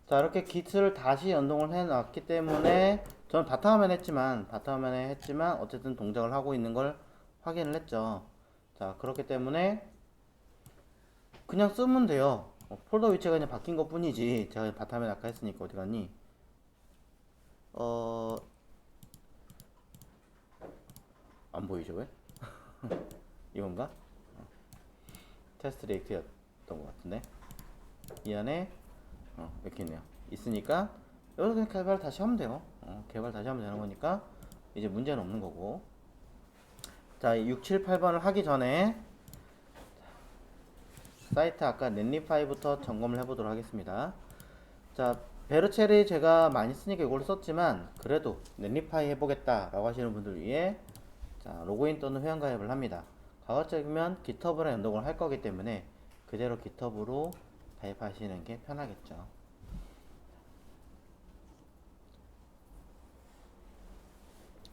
자, 이렇게 git을 다시 연동을 해 놨기 때문에 저는 바탕화면에 했지만 어쨌든 동작을 하고 있는 걸 확인을 했죠. 자, 그렇기 때문에 그냥 쓰면 돼요. 폴더 위치가 그냥 바뀐 것 뿐이지. 제가 바탕화면 아까 했으니까 어디 갔니? 어, 안 보이죠, 왜? 이건가? 테스트 레이트였던 것 같은데. 이 안에 이렇게 있네요. 있으니까 여기서 그냥 개발 다시 하면 돼요. 개발 다시 하면 되는 거니까 이제 문제는 없는 거고. 자, 6, 7, 8번을 하기 전에 사이트 아까 넷리파이부터 점검을 해보도록 하겠습니다. 자, 베르체리 제가 많이 쓰니까 이걸 썼지만 그래도 넷리파이 해보겠다 라고 하시는 분들 위해 자, 로그인 또는 회원가입을 합니다. 과거적이면 GitHub랑 연동을 할 거기 때문에 그대로 GitHub로 가입하시는 게 편하겠죠.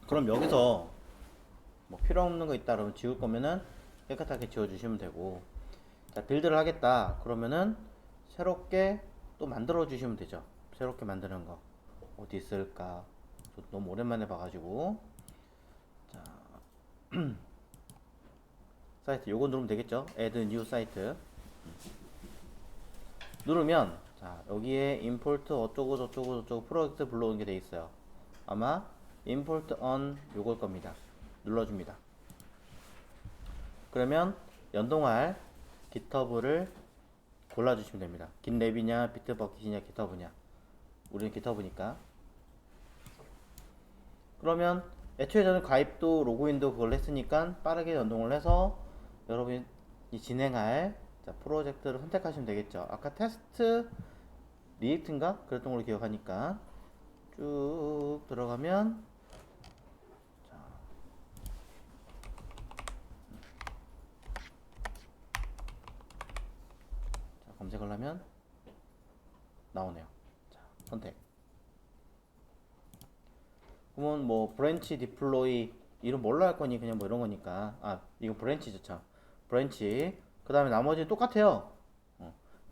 그럼 여기서 뭐 필요 없는 거 있다 그러면 지울 거면은 깨끗하게 지워주시면 되고, 자, 빌드를 하겠다 그러면은 새롭게 또 만들어 주시면 되죠. 새롭게 만드는 거 어디 있을까? 너무 오랜만에 봐가지고. 자, 사이트 요거 누르면 되겠죠. add new site 누르면 자, 여기에 import 어쩌고 저쩌고 저쩌고 프로젝트 불러오는 게 돼 있어요. 아마 import on 요걸 겁니다. 눌러줍니다. 그러면 연동할 GitHub를 골라주시면 됩니다. 깃랩이냐 비트버킷이냐 GitHub냐. 우리는 GitHub니까. 그러면 애초에 저는 가입도 로그인도 그걸 했으니까 빠르게 연동을 해서 여러분이 진행할 자, 프로젝트를 선택하시면 되겠죠. 아까 테스트 리액트인가? 그랬던 걸로 기억하니까 쭉 들어가면 자, 검색을 하면 나오네요. 자, 선택. 그러면 뭐 브랜치 디플로이 이름 뭘로 할 거니 그냥 뭐 이런 거니까 이거 브랜치죠 참 브랜치. 그 다음에 나머지는 똑같아요.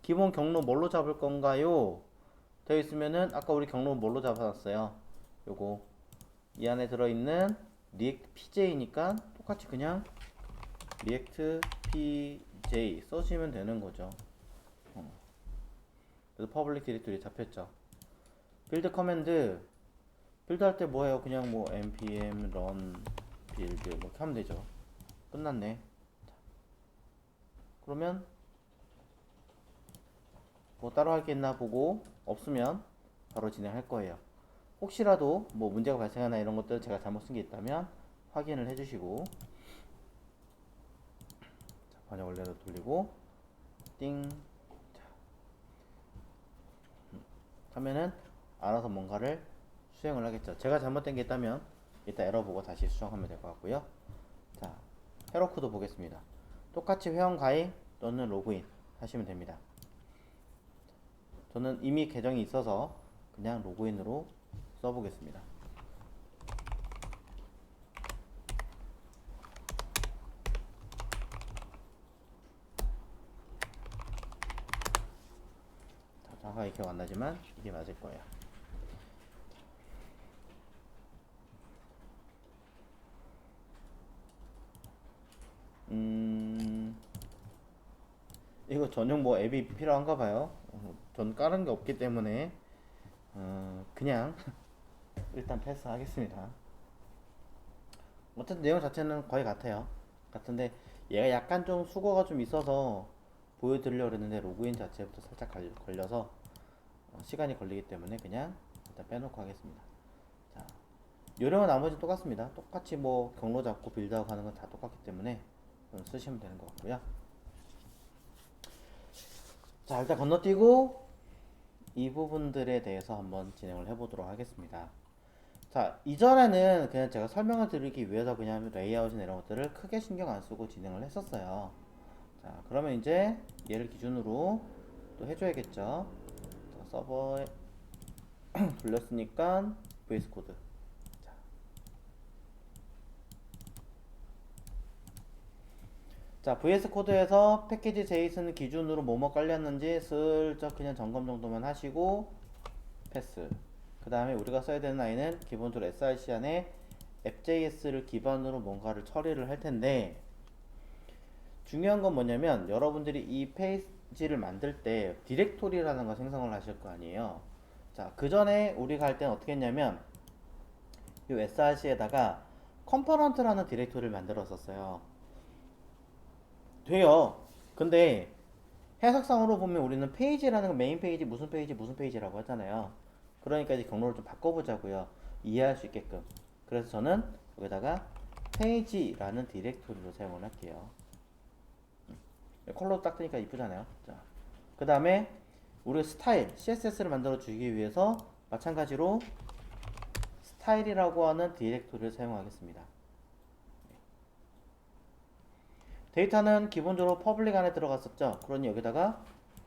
기본 경로 뭘로 잡을 건가요 되어 있으면은 아까 우리 경로 뭘로 잡아놨어요. 요거 이 안에 들어있는 리액트 PJ니까 똑같이 그냥 리액트 PJ 써주시면 되는 거죠. 그래서 퍼블릭 디렉토리 잡혔죠. 빌드 커맨드 빌드 할 때 뭐해요? 그냥 뭐 npm run build 뭐 이렇게 하면 되죠. 끝났네. 그러면 뭐 따로 할 게 있나 보고 없으면 바로 진행할 거예요. 혹시라도 뭐 문제가 발생하나 이런 것들 제가 잘못 쓴 게 있다면 확인을 해주시고 자, 번역 원래로 돌리고 띵 하면은 알아서 뭔가를 수행을 하겠죠. 제가 잘못된 게 있다면 이따 에러 보고 다시 수정하면 될 것 같고요. 자, 헤로코드 보겠습니다. 똑같이 회원 가입 또는 로그인 하시면 됩니다. 저는 이미 계정이 있어서 그냥 로그인으로 써보겠습니다. 자, 정확하게 기억 안 나지만 이게 맞을 거예요. 이거 전용 뭐 앱이 필요한가 봐요. 전 깔은 게 없기 때문에 그냥 일단 패스하겠습니다. 어쨌든 내용 자체는 거의 같아요. 같은데 얘가 약간 좀 수거가 좀 있어서 보여드리려고 했는데 로그인 자체부터 살짝 걸려서 시간이 걸리기 때문에 그냥 일단 빼놓고 하겠습니다. 자, 요령은 나머지 똑같습니다. 똑같이 뭐 경로 잡고 빌드하고 하는 건 다 똑같기 때문에 쓰시면 되는 것 같고요. 자, 일단 건너뛰고 이 부분들에 대해서 한번 진행을 해보도록 하겠습니다. 자, 이전에는 그냥 제가 설명을 드리기 위해서 그냥 레이아웃이나 이런 것들을 크게 신경 안 쓰고 진행을 했었어요. 자, 그러면 이제 얘를 기준으로 또 해줘야겠죠. 자, 서버에 불렸으니까 VS 코드. 자, VS 코드에서 패키지 제이슨 기준으로 뭐뭐 깔렸는지 슬쩍 그냥 점검 정도만 하시고 패스. 그 다음에 우리가 써야 되는 아이는 기본적으로 src 안에 app.js를 기반으로 뭔가를 처리를 할 텐데, 중요한 건 뭐냐면 여러분들이 이 페이지를 만들 때 디렉토리라는 거 생성을 하실 거 아니에요. 자, 그 전에 우리가 할 때는 어떻게 했냐면 이 src에다가 컴포넌트라는 디렉토리를 만들었었어요. 돼요. 근데 해석상으로 보면 우리는 페이지라는 건 메인 페이지, 무슨 페이지, 무슨 페이지라고 하잖아요. 그러니까 이제 경로를 좀 바꿔보자고요. 이해할 수 있게끔. 그래서 저는 여기다가 페이지라는 디렉토리로 사용을 할게요. 컬러 딱 뜨니까 이쁘잖아요. 자, 그 다음에 우리가 스타일, CSS를 만들어 주기 위해서 마찬가지로 스타일이라고 하는 디렉토리를 사용하겠습니다. 데이터는 기본적으로 퍼블릭 안에 들어갔었죠. 그러니 여기다가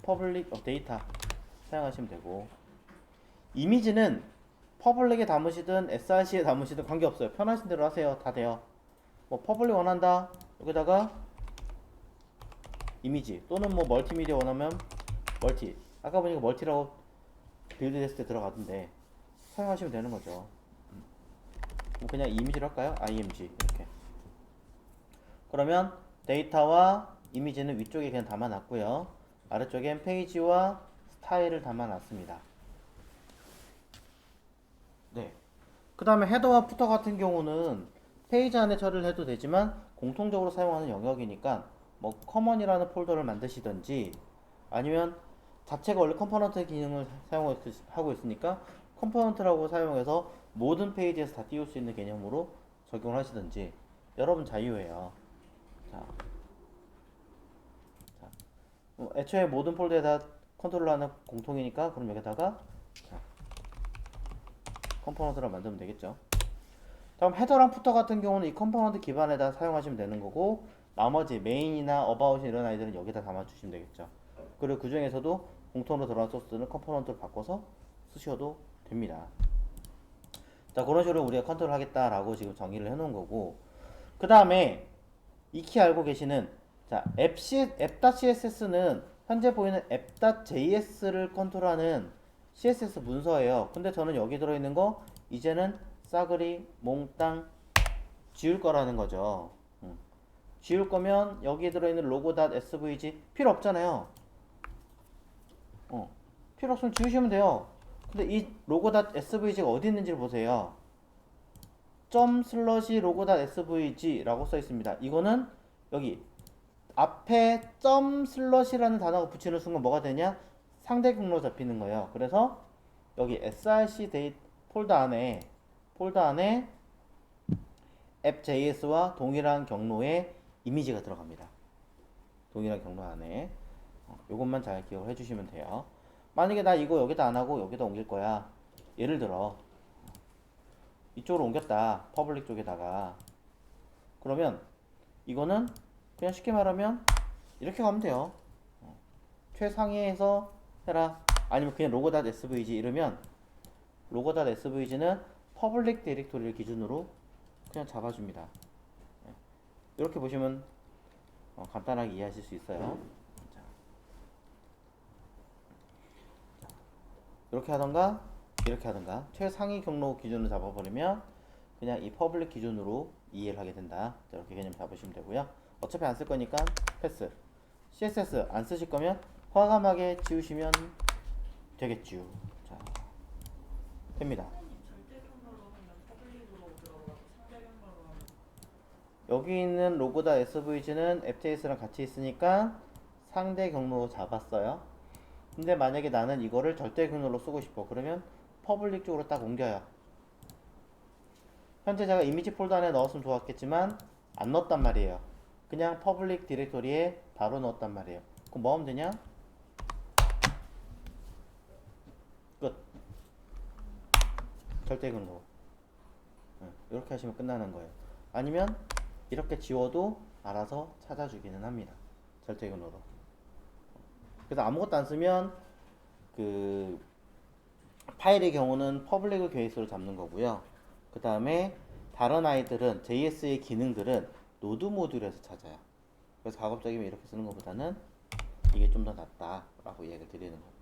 퍼블릭 데이터 사용하시면 되고, 이미지는 퍼블릭에 담으시든 src에 담으시든 관계없어요. 편하신 대로 하세요. 다 돼요. 뭐 퍼블릭 원한다, 여기다가 이미지, 또는 뭐 멀티미디어 원하면 멀티, 아까 보니까 멀티라고 빌드 됐을 때 들어가던데 사용하시면 되는 거죠. 뭐 그냥 이미지로 할까요? img 이렇게. 그러면 데이터와 이미지는 위쪽에 그냥 담아놨고요. 아래쪽엔 페이지와 스타일을 담아놨습니다. 네. 그 다음에 헤더와 푸터 같은 경우는 페이지 안에 처리를 해도 되지만 공통적으로 사용하는 영역이니까 뭐 커먼이라는 폴더를 만드시든지, 아니면 자체가 원래 컴포넌트 기능을 사용하고 있으니까 컴포넌트라고 사용해서 모든 페이지에서 다 띄울 수 있는 개념으로 적용을 하시든지 여러분 자유예요. 자, 애초에 모든 폴더에 다 컨트롤하는 공통이니까 그럼 여기다가 컴포넌트를 만들면 되겠죠. 다음 헤더랑 푸터 같은 경우는 이 컴포넌트 기반에다 사용하시면 되는 거고, 나머지 메인이나 어바웃 이런 아이들은 여기다 담아주시면 되겠죠. 그리고 그 중에서도 공통으로 들어간 소스는 컴포넌트를 바꿔서 쓰셔도 됩니다. 자, 그런 식으로 우리가 컨트롤 하겠다라고 지금 정의를 해놓은 거고, 그 다음에 익히 알고 계시는, 자, app.css는 현재 보이는 app.js를 컨트롤하는 CSS 문서예요. 근데 저는 여기 들어있는 거 이제는 싸그리 몽땅 지울 거라는 거죠. 지울 거면 여기 들어있는 logo.svg 필요 없잖아요. 필요 없으면 지우시면 돼요. 근데 이 logo.svg가 어디 있는지를 보세요. ./logo.svg라고 써 있습니다. 이거는 여기 앞에 ./라는 단어가 붙이는 순간 뭐가 되냐? 상대 경로 잡히는 거예요. 그래서 여기 src 데이터 폴더 안에 app.js와 동일한 경로에 이미지가 들어갑니다. 동일한 경로 안에. 요것만 잘 기억을 해주시면 돼요. 만약에 나 이거 여기다 안 하고 여기다 옮길 거야. 예를 들어 이쪽으로 옮겼다. 퍼블릭 쪽에다가. 그러면 이거는 그냥 쉽게 말하면 이렇게 가면 돼요. 최상위에서 해라. 아니면 그냥 logo.svg 이러면 logo.svg는 퍼블릭 디렉토리를 기준으로 그냥 잡아줍니다. 이렇게 보시면 간단하게 이해하실 수 있어요. 이렇게 하던가 이렇게 하던가 최상위 경로 기준으로 잡아버리면 그냥 이 퍼블릭 기준으로 이해를 하게 된다. 이렇게 개념 잡으시면 되고요. 어차피 안 쓸 거니까 패스. CSS 안 쓰실 거면 과감하게 지우시면 되겠죠. 자, 됩니다. 여기 있는 logo.svg는 app.js랑 같이 있으니까 상대 경로로 잡았어요. 근데 만약에 나는 이거를 절대 경로로 쓰고 싶어. 그러면 퍼블릭 쪽으로 딱 옮겨요. 현재 제가 이미지 폴더 안에 넣었으면 좋았겠지만 안 넣었단 말이에요. 그냥 퍼블릭 디렉토리에 바로 넣었단 말이에요. 그럼 뭐 하면 되냐? 끝. 절대 경로. 이렇게 하시면 끝나는 거예요. 아니면 이렇게 지워도 알아서 찾아주기는 합니다. 절대 경로로. 그래서 아무것도 안 쓰면 그 파일의 경우는 퍼블릭을 베이스로 잡는 거고요. 그 다음에 다른 아이들은 JS의 기능들은 노드 모듈에서 찾아요. 그래서 가급적이면 이렇게 쓰는 것보다는 이게 좀 더 낫다라고 얘기를 드리는 거고요.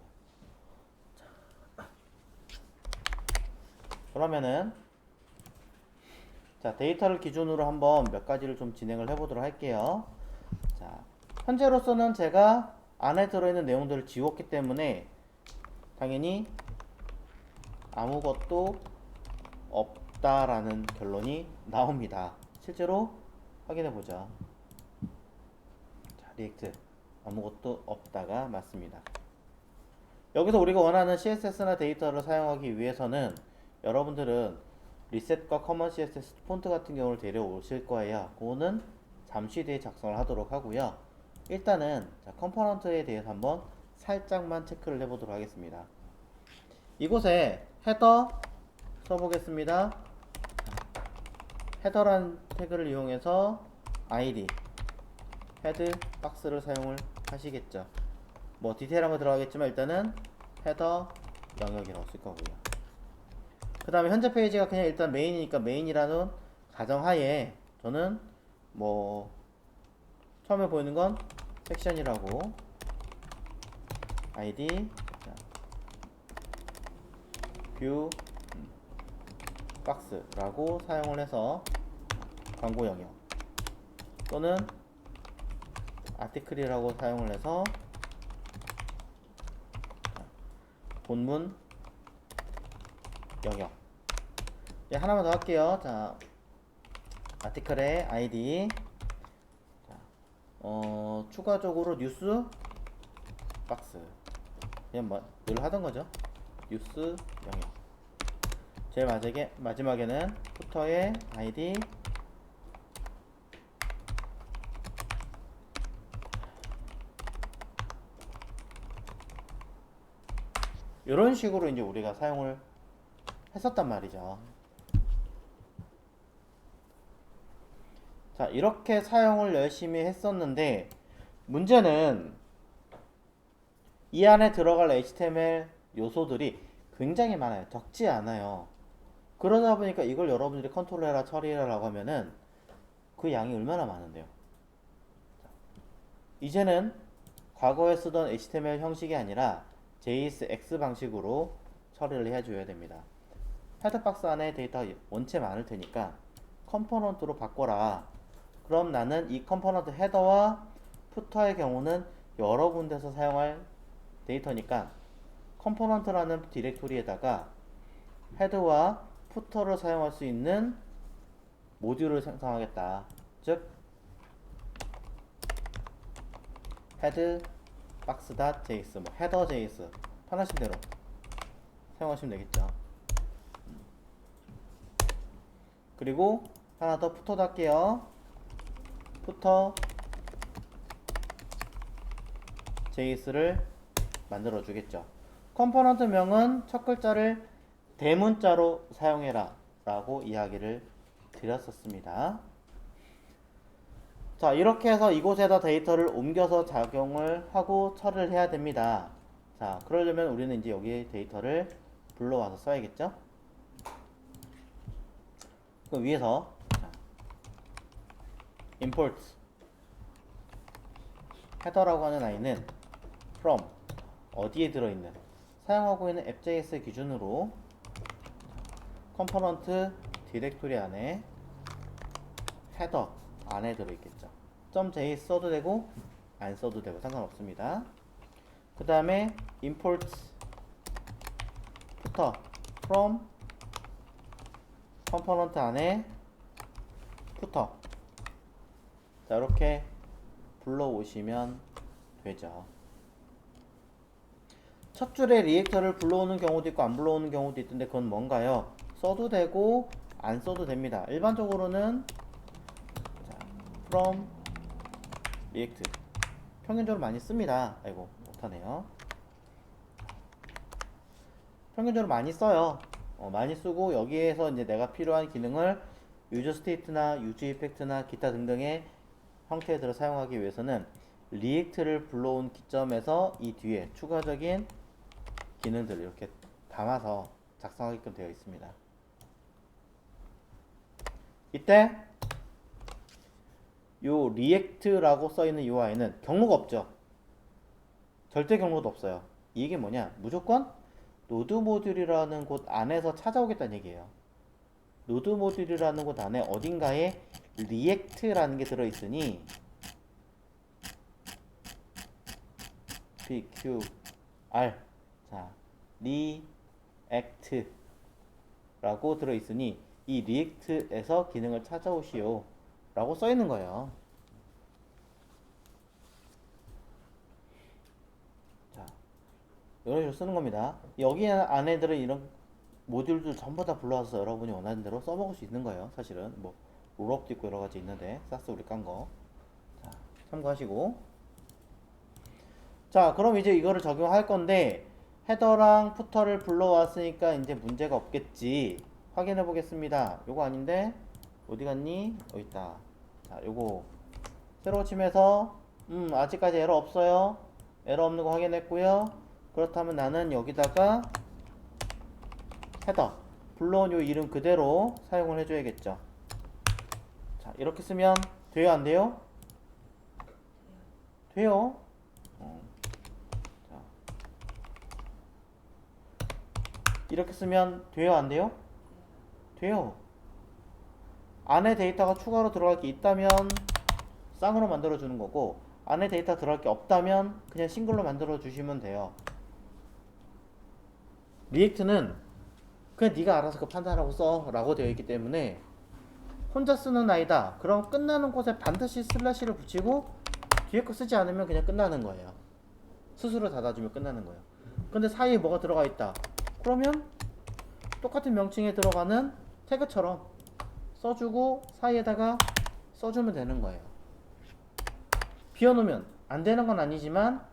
그러면은 자, 데이터를 기준으로 한번 몇 가지를 좀 진행을 해보도록 할게요. 자, 현재로서는 제가 안에 들어있는 내용들을 지웠기 때문에 당연히 아무것도 없다라는 결론이 나옵니다. 실제로 확인해보자. 자, 리액트 아무것도 없다가 맞습니다. 여기서 우리가 원하는 CSS나 데이터를 사용하기 위해서는 여러분들은 리셋과 커먼 CSS 폰트 같은 경우를 데려오실 거예요. 그거는 잠시 뒤에 작성을 하도록 하고요. 일단은 자, 컴포넌트에 대해서 한번 살짝만 체크를 해보도록 하겠습니다. 이곳에 헤더 써보겠습니다. 헤더란 태그를 이용해서 id 헤드 박스를 사용을 하시겠죠. 뭐 디테일한 거 들어가겠지만 일단은 헤더 영역이라고 쓸 거고요. 그 다음에 현재 페이지가 그냥 일단 메인이니까 메인이라는 가정하에 저는 뭐 처음에 보이는 건 섹션이라고 id 뷰 박스라고 사용을 해서 광고 영역 또는 아티클이라고 사용을 해서 본문 영역. 예, 하나만 더 할게요. 자, 아티클의 id 자, 추가적으로 뉴스 박스 그냥 뭐 늘 하던 거죠. 뉴스 영역. 제일 마지막에는 부터의 id 이런 식으로 이제 우리가 사용을 했었단 말이죠. 자, 이렇게 사용을 열심히 했었는데 문제는 이 안에 들어갈 HTML 요소들이 굉장히 많아요. 적지 않아요. 그러다 보니까 이걸 여러분들이 컨트롤해라 처리해라라고 하면은 그 양이 얼마나 많은데요. 이제는 과거에 쓰던 HTML 형식이 아니라 JSX 방식으로 처리를 해줘야 됩니다. 헤더박스 안에 데이터가 원체 많을 테니까 컴포넌트로 바꿔라. 그럼 나는 이 컴포넌트 헤더와 푸터의 경우는 여러 군데서 사용할 데이터니까 컴포넌트라는 디렉토리에다가 헤드와 푸터를 사용할 수 있는 모듈을 생성하겠다. 즉 헤드 박스.js 뭐 헤더.js 편하신 대로 사용하시면 되겠죠. 그리고 하나 더 푸터도 할게요. 푸터 JS를 만들어 주겠죠. 컴포넌트 명은 첫 글자를 대문자로 사용해라 라고 이야기를 드렸었습니다. 자, 이렇게 해서 이곳에다 데이터를 옮겨서 작용을 하고 처리를 해야 됩니다. 자, 그러려면 우리는 이제 여기 데이터를 불러와서 써야겠죠. 그럼 위에서 자, import 헤더라고 하는 아이는 from 어디에 들어있는 사용하고 있는 app.js 기준으로 컴포넌트 디렉토리 안에 헤더 안에 들어있겠죠. .js 써도 되고 안 써도 되고 상관없습니다. 그 다음에 import footer from 컴포넌트 안에 footer 자, 이렇게 불러오시면 되죠. 첫 줄에 리액터를 불러오는 경우도 있고 안 불러오는 경우도 있던데 그건 뭔가요? 써도 되고 안 써도 됩니다. 일반적으로는 자, from react 평균적으로 많이 씁니다. 아이고 못하네요. 평균적으로 많이 써요. 많이 쓰고 여기에서 이제 내가 필요한 기능을 유저 스테이트나 유즈 이펙트나 기타 등등의 형태들을 사용하기 위해서는 리액트를 불러온 기점에서 이 뒤에 추가적인 기능들을 이렇게 담아서 작성하게끔 되어 있습니다. 이때 요 리액트라고 써있는 UI는 경로가 없죠. 절대 경로도 없어요. 이게 뭐냐? 무조건 노드 모듈이라는 곳 안에서 찾아오겠다는 얘기예요. 노드 모듈이라는 곳 안에 어딘가에 리액트라는 게 들어있으니 PQR 자 리액트라고 들어있으니 이 리액트에서 기능을 찾아오시오 라고 써있는 거예요. 자, 이런 식으로 쓰는 겁니다. 여기 안에 들은 이런 모듈들 전부 다 불러와서 여러분이 원하는 대로 써먹을 수 있는 거예요. 사실은 뭐 롤업도 있고 여러 가지 있는데 사스 우리 깐 거. 자, 참고하시고. 자, 그럼 이제 이거를 적용할 건데 헤더랑 푸터를 불러왔으니까 이제 문제가 없겠지. 확인해 보겠습니다. 요거 아닌데 어디 갔니? 여기 있다. 자, 요거 새로 치면서 아직까지 에러 없어요. 에러 없는 거 확인했고요. 그렇다면 나는 여기다가 헤더 불러온 요 이름 그대로 사용을 해줘야겠죠. 자, 이렇게 쓰면 돼요, 안 돼요? 돼요. 자, 이렇게 쓰면 돼요, 안 돼요? 돼요. 안에 데이터가 추가로 들어갈 게 있다면 쌍으로 만들어 주는 거고, 안에 데이터 들어갈 게 없다면 그냥 싱글로 만들어 주시면 돼요. 리액트는 그냥 네가 알아서 그 판단하고 써 라고 되어 있기 때문에 혼자 쓰는 아이다. 그럼 끝나는 곳에 반드시 슬래시를 붙이고 뒤에 거 쓰지 않으면 그냥 끝나는 거예요. 스스로 닫아주면 끝나는 거예요. 근데 사이에 뭐가 들어가 있다. 그러면 똑같은 명칭에 들어가는 태그처럼 써주고 사이에다가 써주면 되는 거예요. 비워놓으면 안 되는 건 아니지만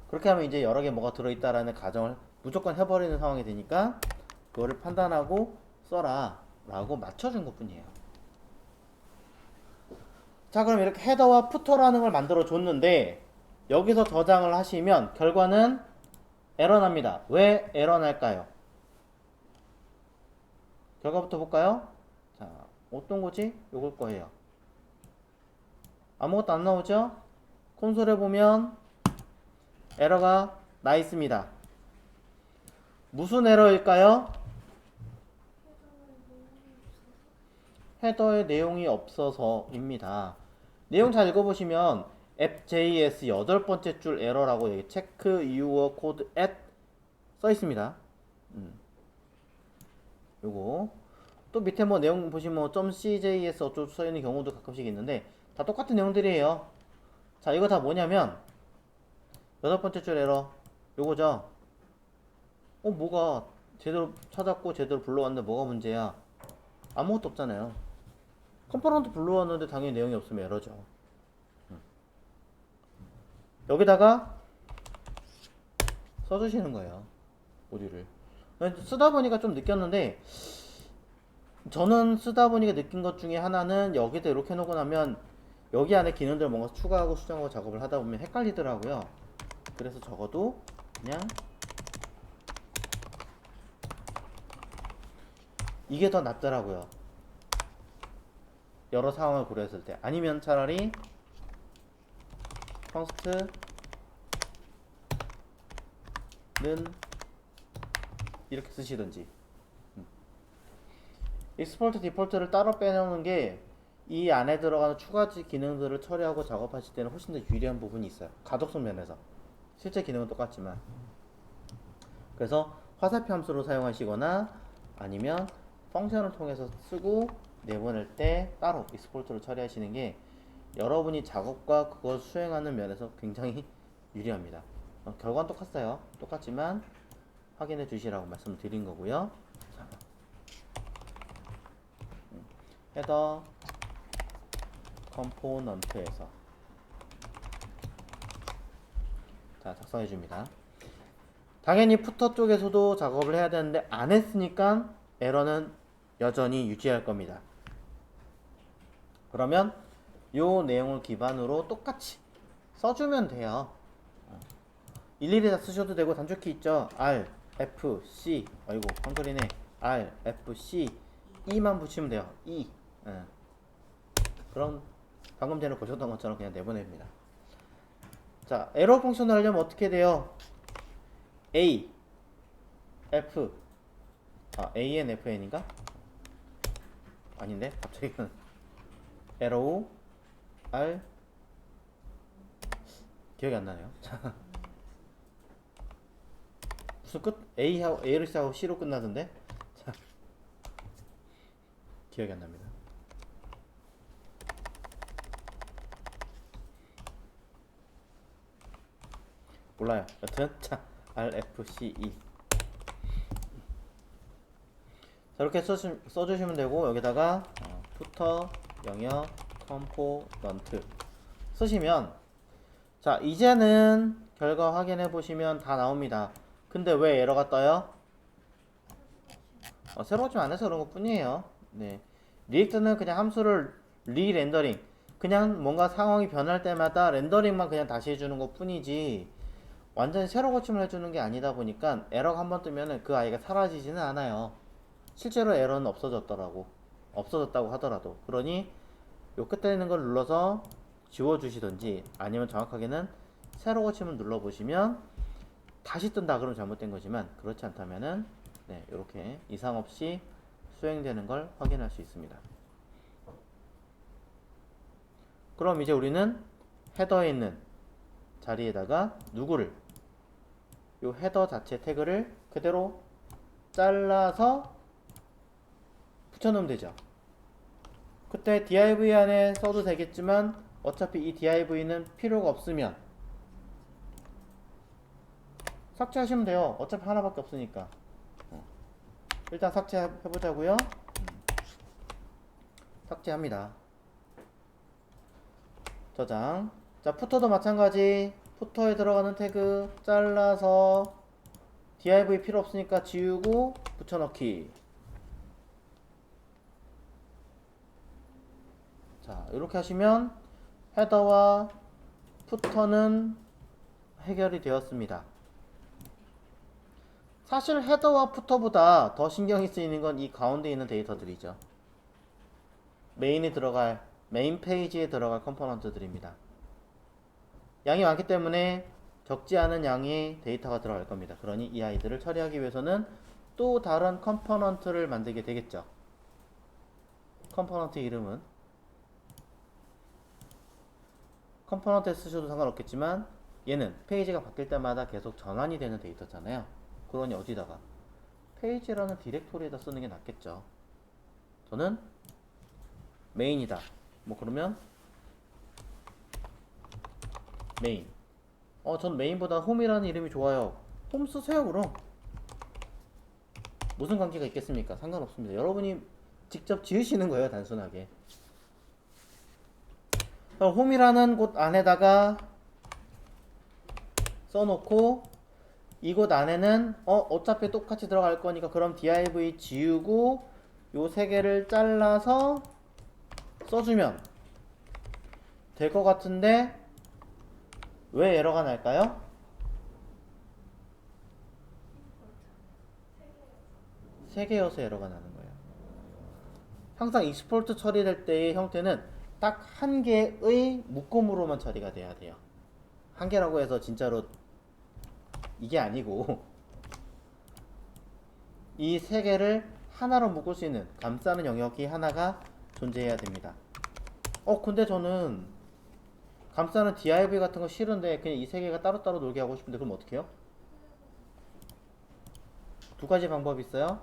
그렇게 하면 이제 여러 개 뭐가 들어있다라는 가정을 무조건 해버리는 상황이 되니까 그거를 판단하고 써라 라고 맞춰준 것 뿐이에요. 자, 그럼 이렇게 헤더와 푸터라는 걸 만들어 줬는데 여기서 저장을 하시면 결과는 에러 납니다. 왜 에러 날까요? 결과부터 볼까요? 자, 어떤 거지? 요걸 거예요. 아무것도 안 나오죠? 콘솔에 보면 에러가 나 있습니다. 무슨 에러일까요? 헤더에 내용이 없어서입니다. 내용 잘 읽어보시면 app.js 8번째 줄 에러라고 여기 체크 your code at 써 있습니다. 요거 또 밑에 뭐 내용 보시면 .cjs 어쩌고 써 있는 경우도 가끔씩 있는데 다 똑같은 내용들이에요. 자, 이거 다 뭐냐면 8번째 줄 에러 요거죠. 뭐가 제대로 찾았고 제대로 불러왔는데 뭐가 문제야? 아무것도 없잖아요. 컴포넌트 불러왔는데 당연히 내용이 없으면 에러죠. 여기다가 써주시는 거예요. 모듈을. 쓰다 보니까 좀 느꼈는데 저는 쓰다 보니까 느낀 것 중에 하나는 여기다 이렇게 해놓고 나면 여기 안에 기능들 뭔가 추가하고 수정하고 작업을 하다 보면 헷갈리더라고요. 그래서 적어도 그냥 이게 더 낫더라고요. 여러 상황을 고려했을 때. 아니면 차라리 const는 이렇게 쓰시든지. 익스포트 디폴트를 따로 빼놓는 게 이 안에 들어가는 추가 기능들을 처리하고 작업하실 때는 훨씬 더 유리한 부분이 있어요. 가독성 면에서. 실제 기능은 똑같지만. 그래서 화살표 함수로 사용하시거나 아니면 펑션을 통해서 쓰고 내보낼 때 따로 익스포트를 처리하시는 게 여러분이 작업과 그걸 수행하는 면에서 굉장히 유리합니다. 결과는 똑같아요. 똑같지만 확인해 주시라고 말씀을 드린 거고요. 자, 헤더 컴포넌트에서 자, 작성해 줍니다. 당연히 푸터 쪽에서도 작업을 해야 되는데 안 했으니까 에러는 여전히 유지할 겁니다. 그러면 요 내용을 기반으로 똑같이 써주면 돼요. 일일이 다 쓰셔도 되고 단축키 있죠. R, F, C 아이고 한글이네. R, F, C E만 붙이면 돼요. E. 그럼 방금 전에 보셨던 것처럼 그냥 내보냅니다. 자, 에러 펑션을 하려면 어떻게 돼요? A F ANFN인가? 아닌데? 갑자기 arrow R 기억이 안 나네요. 자, 무슨 끝? A를 시작하고 C로 끝나던데? 자, 기억이 안 납니다. 몰라요. 여튼 자, RFCE. 자, 이렇게 써주시면 되고 여기다가 푸터 영역 컴포넌트 쓰시면 자 이제는 결과 확인해 보시면 다 나옵니다. 근데 왜 에러가 떠요? 새로 고침 안 해서 그런 것 뿐이에요. 네. 리액트는 그냥 함수를 리렌더링 그냥 뭔가 상황이 변할 때마다 렌더링만 그냥 다시 해주는 것 뿐이지 완전히 새로 고침을 해주는 게 아니다 보니까 에러가 한번 뜨면은 그 아이가 사라지지는 않아요. 실제로 에러는 없어졌다고 하더라도. 그러니 요 끝에 있는 걸 눌러서 지워주시던지 아니면 정확하게는 새로 고침을 눌러보시면 다시 뜬다 그러면 잘못된 거지만 그렇지 않다면은 네, 이렇게 이상 없이 수행되는 걸 확인할 수 있습니다. 그럼 이제 우리는 헤더에 있는 자리에다가 누구를 요 헤더 자체 태그를 그대로 잘라서 붙여놓으면 되죠. 그때 div 안에 써도 되겠지만 어차피 이 div는 필요가 없으면 삭제하시면 돼요. 어차피 하나밖에 없으니까. 일단 삭제해보자고요. 삭제합니다. 저장. 자, 푸터도 마찬가지. 푸터에 들어가는 태그 잘라서 div 필요 없으니까 지우고 붙여넣기. 자, 이렇게 하시면 헤더와 푸터는 해결이 되었습니다. 사실 헤더와 푸터보다 더 신경이 쓰이는 건 이 가운데 있는 데이터들이죠. 메인 페이지에 들어갈 컴포넌트들입니다. 양이 많기 때문에 적지 않은 양의 데이터가 들어갈 겁니다. 그러니 이 아이들을 처리하기 위해서는 또 다른 컴포넌트를 만들게 되겠죠. 컴포넌트 이름은 컴포넌트에 쓰셔도 상관없겠지만 얘는 페이지가 바뀔 때마다 계속 전환이 되는 데이터잖아요. 그러니 어디다가 페이지라는 디렉토리에다 쓰는 게 낫겠죠. 저는 메인이다. 뭐 그러면 메인. 전 메인보다 홈이라는 이름이 좋아요. 홈 쓰세요 그럼. 무슨 관계가 있겠습니까? 상관없습니다. 여러분이 직접 지으시는 거예요, 단순하게. 홈이라는 곳 안에다가 써놓고 이곳 안에는 어차피 똑같이 들어갈 거니까 그럼 div 지우고 요 세 개를 잘라서 써주면 될 것 같은데 왜 에러가 날까요? 세 개여서 에러가 나는 거예요. 항상 익스포트 처리될 때의 형태는 딱 한 개의 묶음으로만 처리가 돼야 돼요. 한 개라고 해서 진짜로 이게 아니고 이 세 개를 하나로 묶을 수 있는 감싸는 영역이 하나가 존재해야 됩니다. 근데 저는 감싸는 div 같은 거 싫은데 그냥 이 세 개가 따로따로 놀게 하고 싶은데 그럼 어떻게 해요? 두 가지 방법이 있어요.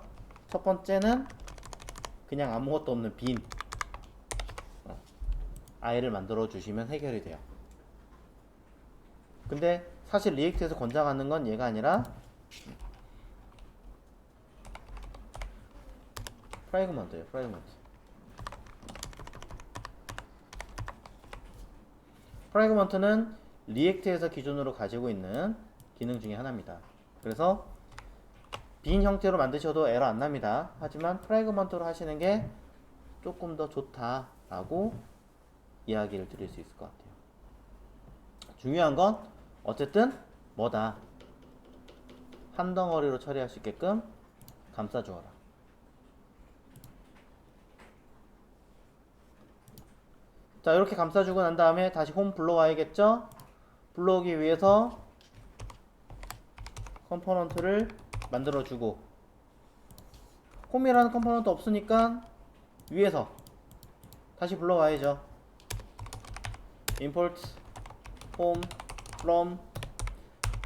첫 번째는 그냥 아무것도 없는 빈 아이를 만들어 주시면 해결이 돼요. 근데 사실 리액트에서 권장하는 건 얘가 아니라 프라그먼트예요. 프라그먼트는 리액트에서 기존으로 가지고 있는 기능 중에 하나입니다. 그래서 빈 형태로 만드셔도 에러 안 납니다. 하지만 프라그먼트로 하시는 게 조금 더 좋다라고 이야기를 드릴 수 있을 것 같아요. 중요한 건 어쨌든 뭐다? 한 덩어리로 처리할 수 있게끔 감싸주어라. 자, 이렇게 감싸주고 난 다음에 다시 홈 불러와야겠죠? 불러오기 위해서 컴포넌트를 만들어주고, 홈이라는 컴포넌트 없으니까 위에서 다시 불러와야죠. import home from,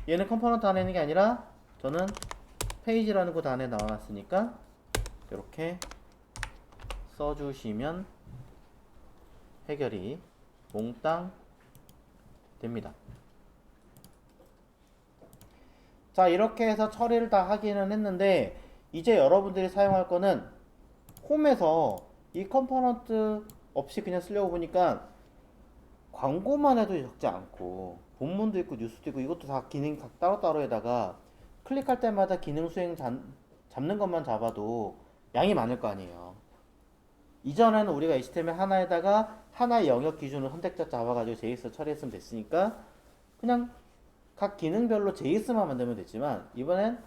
얘는 컴포넌트 안에 있는 게 아니라 저는 페이지라는 곳 안에 나와놨으니까 이렇게 써주시면 해결이 몽땅 됩니다. 자, 이렇게 해서 처리를 다 하기는 했는데, 이제 여러분들이 사용할 거는 홈에서 이 컴포넌트 없이 그냥 쓰려고 보니까 광고만 해도 적지 않고 본문도 있고 뉴스도 있고 이것도 다 기능 각 따로따로에다가 클릭할 때마다 기능 수행 잡는 것만 잡아도 양이 많을 거 아니에요. 이전에는 우리가 HTML 하나에다가 하나의 영역 기준으로 선택자 잡아가지고 JS 처리했으면 됐으니까 그냥 각 기능별로 JS만 만들면 됐지만, 이번엔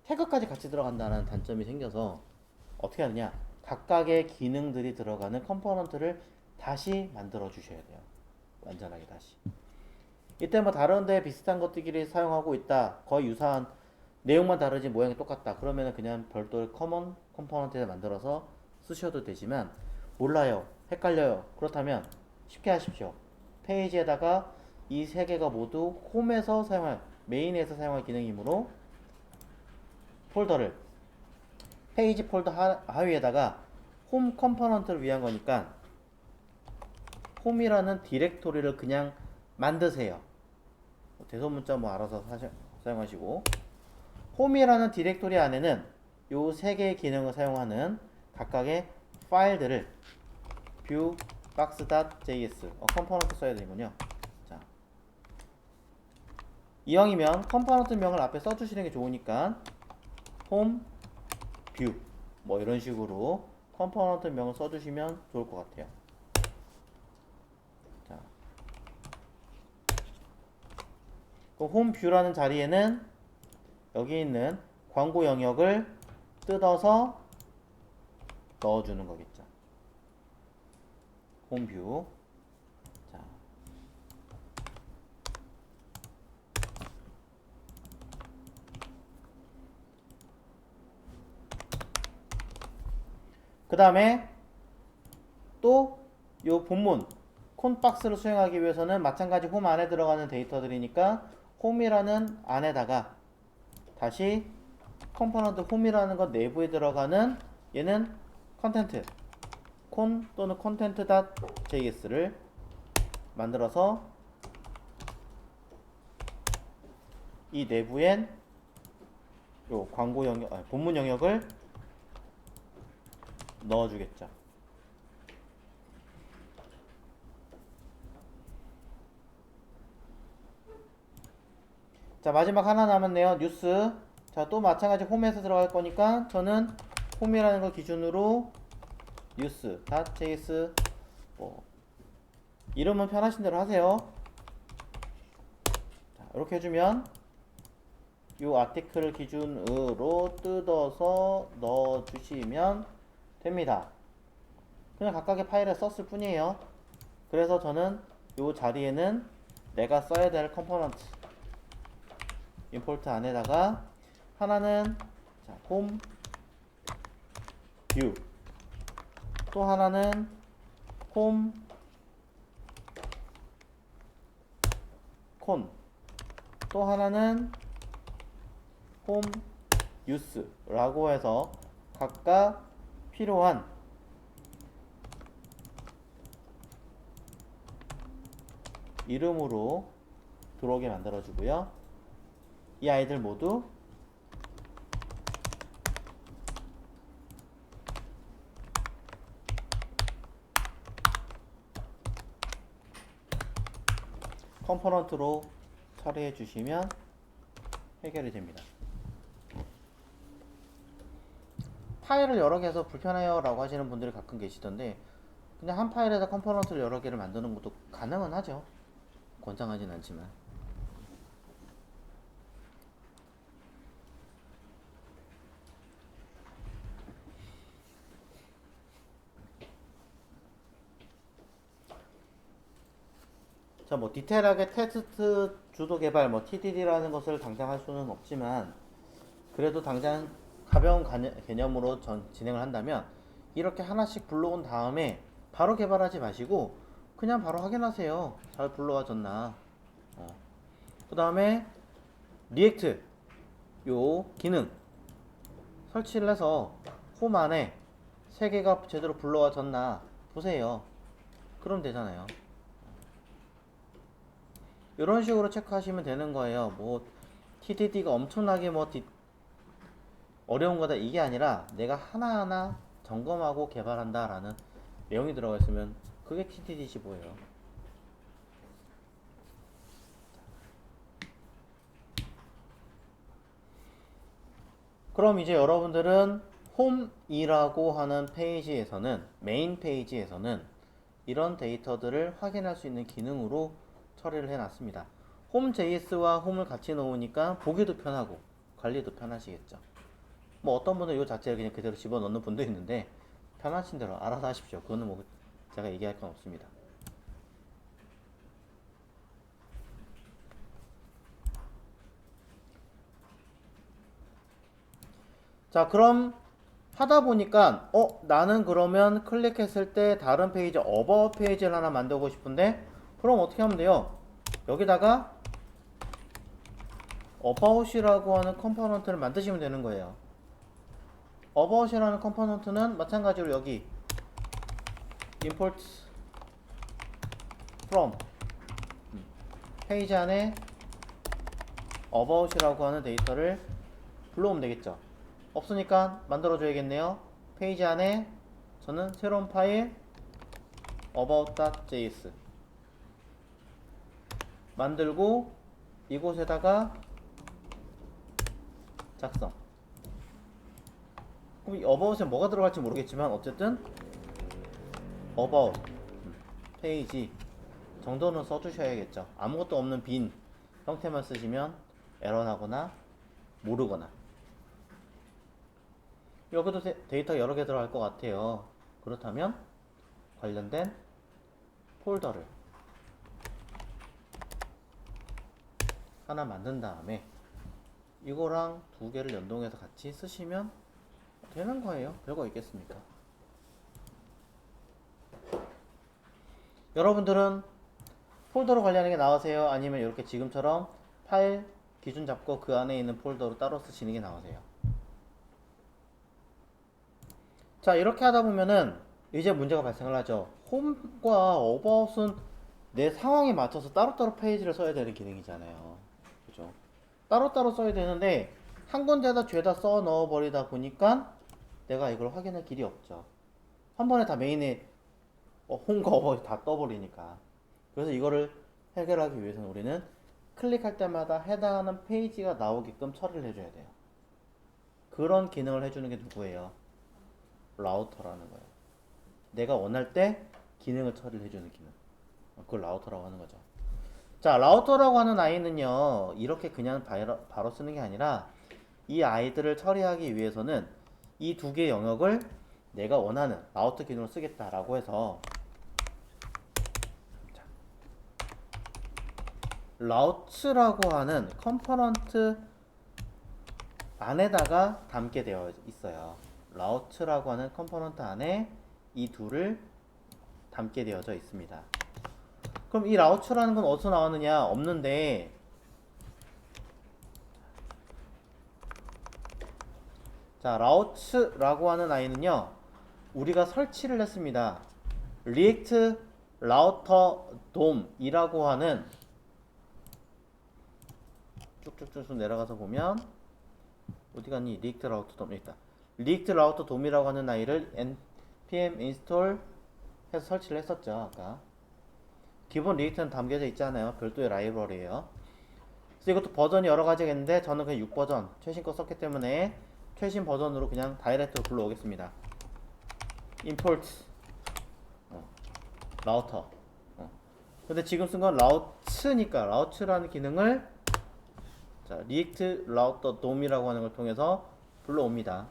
태그까지 같이 들어간다는 단점이 생겨서 어떻게 하느냐, 각각의 기능들이 들어가는 컴포넌트를 다시 만들어 주셔야 돼요. 완전하게 다시. 이때 뭐 다른데 비슷한 것들끼리 사용하고 있다, 거의 유사한 내용만 다르지 모양이 똑같다, 그러면 그냥 별도의 커먼 컴포넌트를 만들어서 쓰셔도 되지만, 몰라요, 헷갈려요, 그렇다면 쉽게 하십시오. 페이지에다가 이 세 개가 모두 홈에서 사용할, 메인에서 사용할 기능이므로 폴더를 페이지 폴더 하위에다가 홈 컴포넌트를 위한 거니까 홈이라는 디렉토리를 그냥 만드세요. 대소문자 뭐 알아서 사용하시고, 홈이라는 디렉토리 안에는 요 세 개의 기능을 사용하는 각각의 파일들을 view box.js 컴포넌트 써야 되는군요. 자, 이왕이면 컴포넌트 명을 앞에 써주시는 게 좋으니까 홈 뷰 뭐 이런 식으로 컴포넌트 명을 써주시면 좋을 것 같아요. 자, 그 홈 뷰라는 자리에는 여기 있는 광고 영역을 뜯어서 넣어주는 거겠죠. 홈 뷰. 자, 그 다음에 또 요 본문 콘박스를 수행하기 위해서는 마찬가지 홈 안에 들어가는 데이터들이니까 홈이라는 안에다가 다시 컴포넌트 홈이라는 것 내부에 들어가는, 얘는 컨텐트 콘 또는 content.js를 만들어서 이 내부엔 요 광고 영역, 본문 영역을 넣어주겠죠. 자, 마지막 하나 남았네요. 뉴스. 자, 또 마찬가지 홈에서 들어갈 거니까 저는 홈이라는 거 기준으로 news.js 뭐 이름은 편하신 대로 하세요. 자, 이렇게 해주면 요 아티클을 기준으로 뜯어서 넣어주시면 됩니다. 그냥 각각의 파일에 썼을 뿐이에요. 그래서 저는 요 자리에는 내가 써야 될 컴포넌트 임포트 안에다가 하나는 자, 홈 뷰, 또 하나는 홈 콘, 또 하나는 홈 뉴스라고 해서 각각 필요한 이름으로 들어오게 만들어주고요. 이 아이들 모두 컴포넌트로 처리해 주시면 해결이 됩니다. 파일을 여러 개 해서 불편해요 라고 하시는 분들이 가끔 계시던데, 그냥 한 파일에다 컴포넌트를 여러 개를 만드는 것도 가능은 하죠. 권장하진 않지만. 자, 뭐 디테일하게 테스트 주도 개발 뭐 TDD라는 것을 당장 할 수는 없지만, 그래도 당장 가벼운 개념으로 진행을 한다면 이렇게 하나씩 불러온 다음에 바로 개발하지 마시고 그냥 바로 확인하세요. 잘 불러와졌나. 그 다음에 리액트 요 기능 설치를 해서 홈 안에 세 개가 제대로 불러와졌나 보세요. 그럼 되잖아요. 이런 식으로 체크하시면 되는 거예요. 뭐 TDD가 엄청나게 뭐 어려운 거다 이게 아니라 내가 하나하나 점검하고 개발한다 라는 내용이 들어가 있으면 그게 TDD15예요. 그럼 이제 여러분들은 홈이라고 하는 페이지에서는 메인 페이지에서는 이런 데이터들을 확인할 수 있는 기능으로 처리를 해놨습니다. 홈.js와 홈을 같이 놓으니까 보기도 편하고 관리도 편하시겠죠. 뭐 어떤 분은 이 자체를 그냥 그대로 집어넣는 분도 있는데 편하신 대로 알아서 하십시오. 그거는 뭐 제가 얘기할 건 없습니다. 자, 그럼 하다 보니까 나는 그러면 클릭했을 때 다른 페이지 어바웃 페이지를 하나 만들고 싶은데 그럼 어떻게 하면 돼요? 여기다가 about이라고 하는 컴포넌트를 만드시면 되는 거예요. about이라는 컴포넌트는 마찬가지로 여기 import from 페이지 안에 about이라고 하는 데이터를 불러오면 되겠죠. 없으니까 만들어줘야겠네요. 페이지 안에 저는 새로운 파일 about.js 만들고 이곳에다가 작성. 그럼 이 about에 뭐가 들어갈지 모르겠지만 어쨌든 about 페이지 정도는 써주셔야겠죠. 아무것도 없는 빈 형태만 쓰시면 에러 나거나 모르거나. 여기도 데이터 여러 개 들어갈 것 같아요. 그렇다면 관련된 폴더를 하나 만든 다음에 이거랑 두 개를 연동해서 같이 쓰시면 되는 거예요. 별거 있겠습니까? 여러분들은 폴더로 관리하는 게 나으세요? 아니면 이렇게 지금처럼 파일 기준 잡고 그 안에 있는 폴더로 따로 쓰시는 게 나으세요? 자, 이렇게 하다 보면은 이제 문제가 발생을 하죠. 홈과 어바웃은 내 상황에 맞춰서 따로따로 페이지를 써야 되는 기능이잖아요. 그죠? 따로따로 써야 되는데 한 군데다 죄다 써 넣어 버리다 보니까 내가 이걸 확인할 길이 없죠. 한 번에 다 메인에 홈과 어바웃이 다 떠버리니까. 그래서 이거를 해결하기 위해서는 우리는 클릭할 때마다 해당하는 페이지가 나오게끔 처리를 해줘야 돼요. 그런 기능을 해주는 게 누구예요? 라우터라는 거예요. 내가 원할 때 기능을 처리를 해주는 기능. 그걸 라우터라고 하는 거죠. 자, 라우터라고 하는 아이는요, 이렇게 그냥 바로 쓰는 게 아니라 이 아이들을 처리하기 위해서는 이 두 개의 영역을 내가 원하는 라우터 기능으로 쓰겠다라고 해서 라우츠라고 하는 컴포넌트 안에다가 담게 되어 있어요. 라우츠라고 하는 컴포넌트 안에 이 둘을 담게 되어져 있습니다. 그럼 이 라우츠라는 건 어디서 나왔느냐? 없는데 자, 라우츠라고 하는 아이는요, 우리가 설치를 했습니다. 리액트 라우터 돔이라고 하는 쭉쭉쭉 내려가서 보면 어디 갔니? 리액트 라우터 돔 있다. 리액트 라우터 돔이라고 하는 아이를 npm install 해서 설치를 했었죠. 아까 기본 리액트는 담겨져 있잖아요. 별도의 라이브러리예요. 그래서 이것도 버전이 여러 가지가 있는데 저는 그냥 6버전 최신 거 썼기 때문에 최신 버전으로 그냥 다이렉트로 불러오겠습니다. import 라우터. 근데 지금 쓴 건 라우츠니까 라우츠라는 기능을 자, 리액트 라우터 돔이라고 하는 걸 통해서 불러옵니다.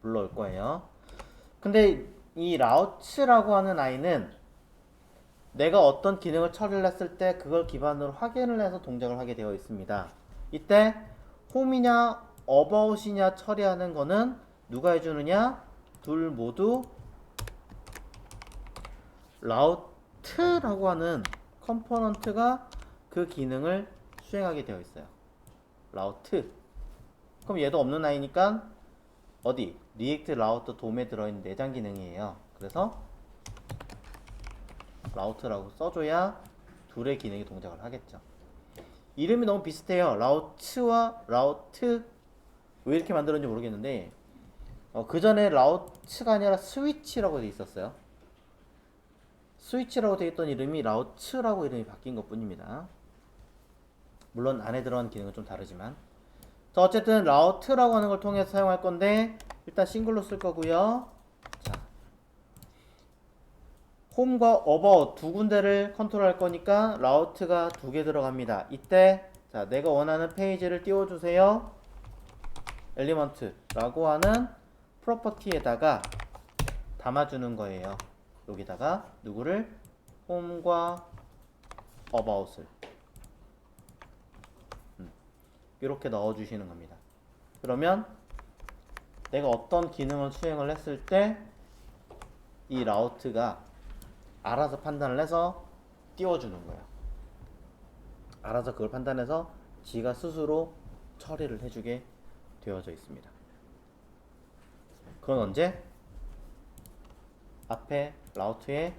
불러올 거예요. 근데 이 라우츠라고 하는 아이는 내가 어떤 기능을 처리를 했을 때 그걸 기반으로 확인을 해서 동작을 하게 되어 있습니다. 이때 홈이냐 about이냐 처리하는 거는 누가 해주느냐? 둘 모두 라우트라고 하는 컴포넌트가 그 기능을 수행하게 되어 있어요. 라우트. 그럼 얘도 없는 아이니까 어디? 리액트 라우트 돔에 들어있는 내장 기능이에요. 그래서 라우트라고 써줘야 둘의 기능이 동작을 하겠죠. 이름이 너무 비슷해요. 라우츠와 라우트. 왜 이렇게 만들었는지 모르겠는데 그 전에 라우츠가 아니라 스위치라고 돼 있었어요. 스위치라고 돼 있던 이름이 라우츠라고 이름이 바뀐 것 뿐입니다. 물론 안에 들어간 기능은 좀 다르지만. 자, 어쨌든 라우트라고 하는 걸 통해서 사용할 건데 일단 싱글로 쓸 거고요. 자, 홈과 about 두 군데를 컨트롤할 거니까 라우트가 두 개 들어갑니다. 이때 자, 내가 원하는 페이지를 띄워주세요. 엘리먼트라고 하는 프로퍼티에다가 담아주는 거예요. 여기다가 누구를? 홈과 about을 이렇게 넣어주시는 겁니다. 그러면 내가 어떤 기능을 수행을 했을 때 이 라우트가 알아서 판단을 해서 띄워주는 거예요. 알아서 그걸 판단해서 지가 스스로 처리를 해주게 되어져 있습니다. 그건 언제? 앞에 라우트에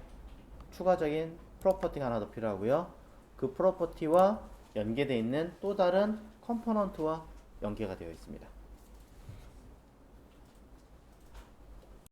추가적인 프로퍼티가 하나 더 필요하고요. 그 프로퍼티와 연계되어 있는 또 다른 컴포넌트와 연계가 되어 있습니다.